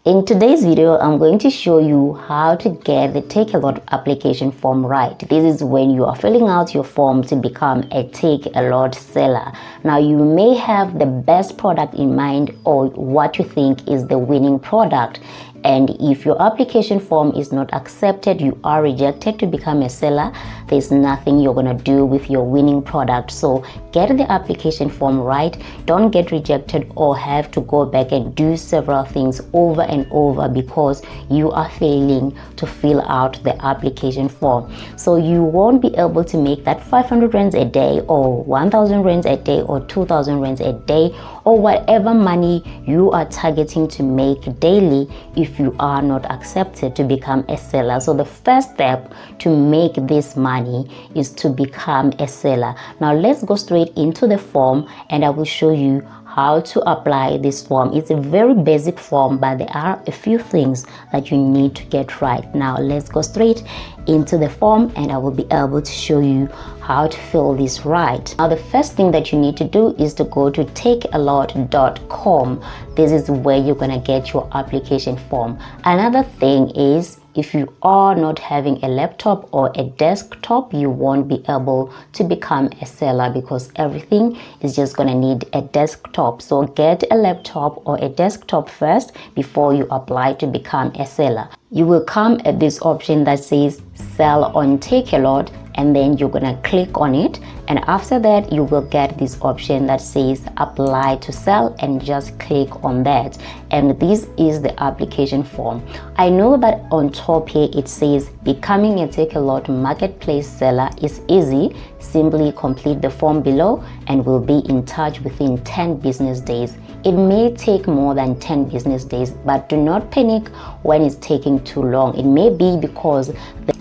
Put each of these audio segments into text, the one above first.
In today's video, I'm going to show you how to get the Takealot application form right. This is when you are filling out your form to become a Takealot seller. Now, you may have the best product in mind or what you think is the winning product. And if your application form is not accepted, you are rejected to become a seller, there's nothing you're going to do with your winning product. So get the application form right. Don't get rejected or have to go back and do several things over and over because you are failing to fill out the application form. So you won't be able to make that 500 rands a day or 1000 rands a day or 2000 rands a day or whatever money you are targeting to make daily if you are not accepted to become a seller. So the first step to make this money is to become a seller. Now let's go straight into the form and I will show you how to apply this form. It's a very basic form, but there are a few things that you need to get right. Now let's go straight into the form and I will be able to show you how to fill this right. Now the first thing that you need to do is to go to takealot.com. This is where you're gonna get your application form. Another thing is, if you are not having a laptop or a desktop, you won't be able to become a seller because everything is just gonna need a desktop. So get a laptop or a desktop first before you apply to become a seller. You will come at this option that says sell on Takealot, and then you're gonna click on it, and after that you will get this option that says apply to sell, and just click on that, and this is the application form. I know that on top here it says becoming a Takealot marketplace seller is easy. Simply complete the form below and we'll be in touch within 10 business days. It may take more than 10 business days, but do not panic when it's taking too long. It may be because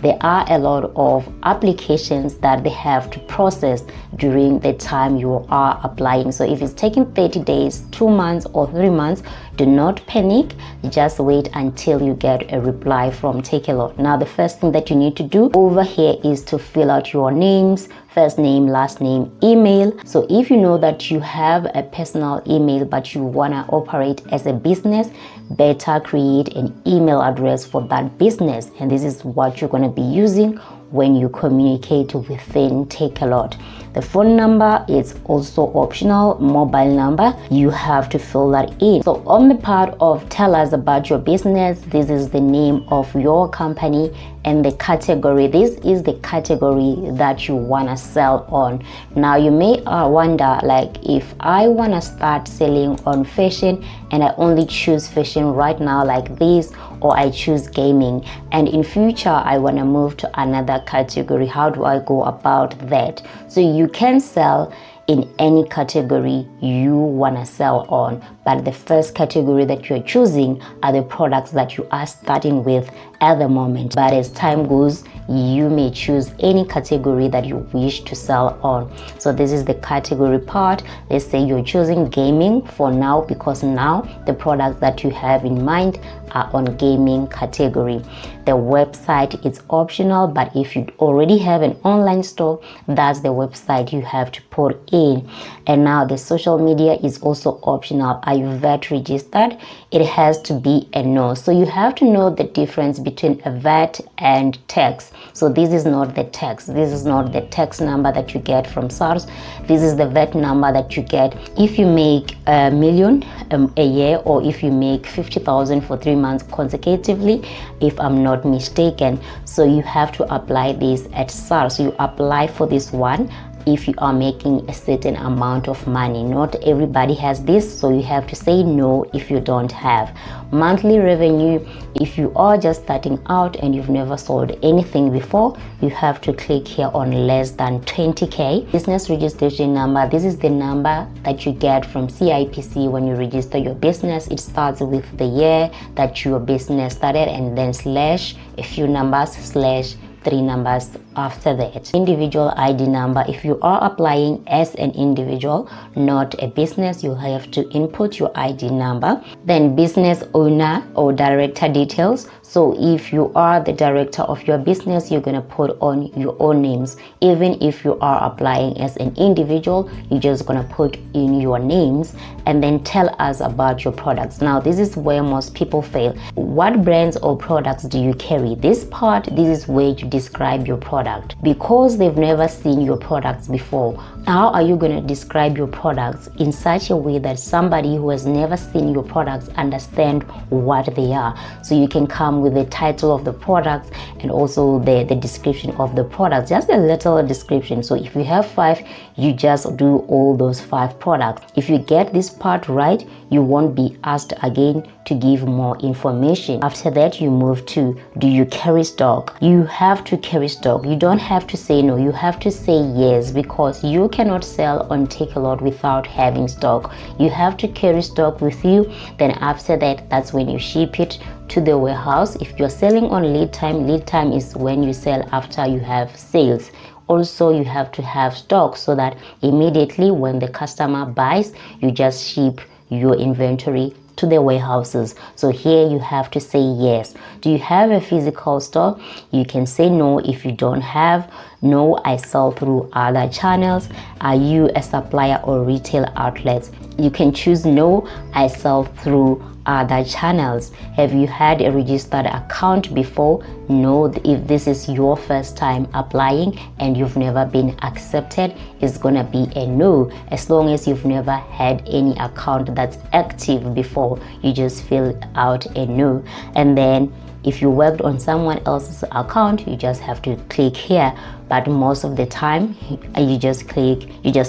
there are a lot of applications that they have to process during the time you are applying. So if it's taking 30 days, 2 months or 3 months, do not panic. Just wait until you get a reply from Takealot. Now the first thing that you need to do over here is to fill out your names, first name, last name, email. So if you know that you have a personal email but you want to operate as a business, better create an email address for that business, and this is what you're going to be using when you communicate within Takealot. The phone number is also optional. Mobile number, you have to fill that in. So on the part of tell us about your business, this is the name of your company and the category. This is the category that you want to sell on. Now you may wonder, like, if I want to start selling on fashion and I only choose fashion right now like this, or I choose gaming and in future I want to move to another category, how do I go about that? So you can sell in any category you want to sell on, but the first category that you're choosing are the products that you are starting with at the moment. But as time goes, you may choose any category that you wish to sell on. So this is the category part. Let's say you're choosing gaming for now because now the products that you have in mind are on gaming category. The website is optional, but if you already have an online store, that's the website you have to put in. And now the social media is also optional. Are you VAT registered? It has to be a no. So you have to know the difference between a VAT and tax. So this is not the tax. This is not the tax number that you get from SARS. This is the VAT number that you get if you make $1 million a year, or if you make 50,000 for 3 months consecutively, if I'm not mistaken. So you have to apply this at SARS. So you apply for this one if you are making a certain amount of money. Not everybody has this, so you have to say no if you don't have. Monthly revenue, if you are just starting out and you've never sold anything before, you have to click here on less than 20k. Business registration number, this is the number that you get from CIPC when you register your business. It starts with the year that your business started and then slash a few numbers slash 3 numbers After that, individual ID number. If you are applying as an individual, not a business, you have to input your ID number. Then business owner or director details. So if you are the director of your business, you're going to put on your own names. Even if you are applying as an individual, you're just going to put in your names and then tell us about your products. Now, this is where most people fail. What brands or products do you carry? This is where you describe your product, because they've never seen your products before. How are you going to describe your products in such a way that somebody who has never seen your products understand what they are? So you can come with the title of the products and also the description of the products, just a little description. So if you have 5, you just do all those 5 products. If you get this part right, you won't be asked again to give more information. After that, you move to, do you carry stock? You have to carry stock. You don't have to say no, you have to say yes, because you cannot sell on Takealot without having stock. You have to carry stock with you. Then after that, that's when you ship it to the warehouse. If you're selling on lead time is when you sell after you have sales. Also, you have to have stock so that immediately when the customer buys, you just ship your inventory to the warehouses. So here you have to say yes. Do you have a physical store? You can say no if you don't have. No, I sell through other channels. Are you a supplier or retail outlets? You can choose no, I sell through other channels. Have you had a registered account before? No, if this is your first time applying and you've never been accepted, it's gonna be a no. As long as you've never had any account that's active before, you just fill out a no. And then if you worked on someone else's account, you just have to click here. But most of the time, you just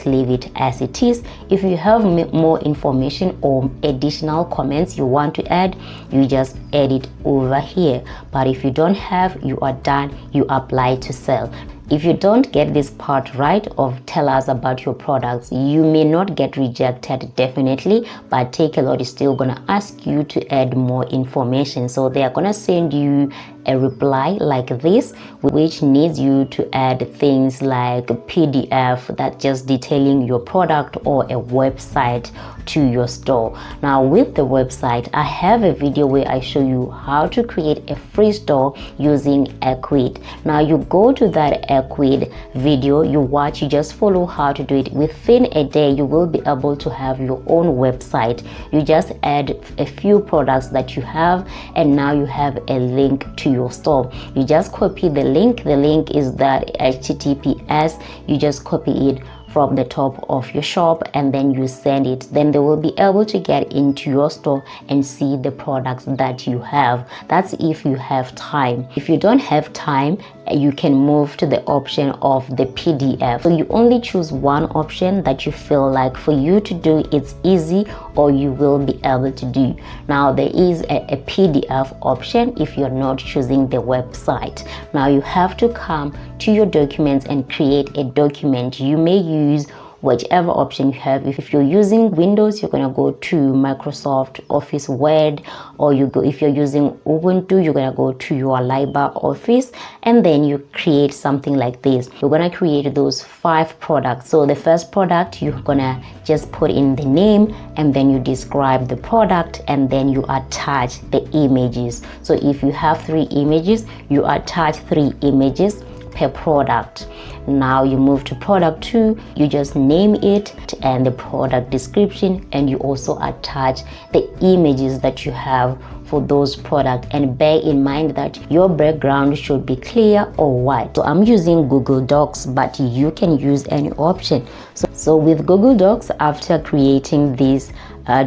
leave it as it is. If you have more information or additional comments you want to add, you just add it over here. But if you don't have, you are done. You apply to sell. If you don't get this part right of tell us about your products, you may not get rejected definitely, but Takealot is still gonna ask you to add more information. So they are gonna send you a reply like this, which needs you to add things like a PDF that just detailing your product or a website to your store. Now with the website, I have a video where I show you how to create a free store using Equid. Now you go to that Equid video, you watch, you just follow how to do it. Within a day, you will be able to have your own website. You just add a few products that you have, and now you have a link to your store. You just copy the link. The link is that HTTPS. You just copy it from the top of your shop and then you send it. Then they will be able to get into your store and see the products that you have. That's if you have time. If you don't have time, you can move to the option of the PDF. So you only choose one option that you feel like for you to do it's easy or you will be able to do. Now there is a PDF option if you're not choosing the website. Now you have to come to your documents and create a document. You may use whichever option you have. If you're using Windows, you're gonna go to Microsoft Office Word, or if you're using Ubuntu, you're gonna go to your LibreOffice, and then you create something like this. You're gonna create those 5 products. So the first product, you're gonna just put in the name, and then you describe the product, and then you attach the images. So if you have 3 images, you attach 3 images per product. Now you move to product 2, you just name it and the product description, and you also attach the images that you have for those products, and bear in mind that your background should be clear or white. So I'm using Google Docs, but you can use any option. So with Google Docs, after creating this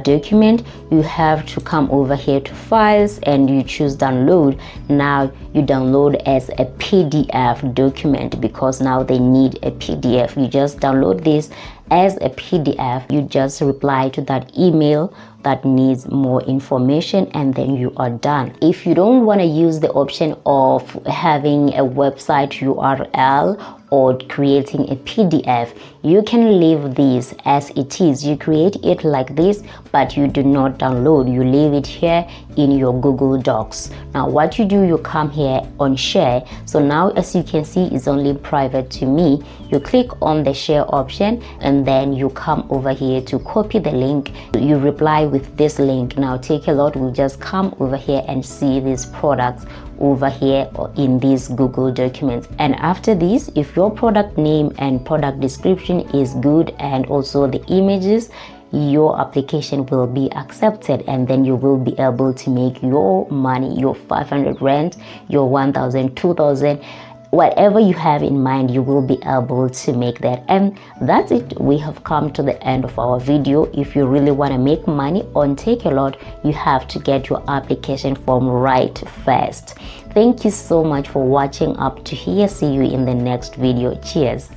document, you have to come over here to files and you choose download. Now you download as a PDF document because now they need a PDF. You just download this as a PDF. You just reply to that email that needs more information, and then you are done. If you don't want to use the option of having a website URL or creating a PDF, you can leave this as it is. You create it like this, but you do not download. You leave it here in your Google Docs. Now what you do, you come here on share. So now as you can see, it's only private to me. You click on the share option and then you come over here to copy the link. You reply with this link. Now Takealot will just come over here and see these products over here in these Google documents. And after this, if your product name and product description is good and also the images, your application will be accepted, and then you will be able to make your money, your 500 rand, your 1,000, 2,000, whatever you have in mind, you will be able to make that. And that's it. We have come to the end of our video. If you really want to make money on Takealot, you have to get your application form right first. Thank you so much for watching up to here. See you in the next video. Cheers.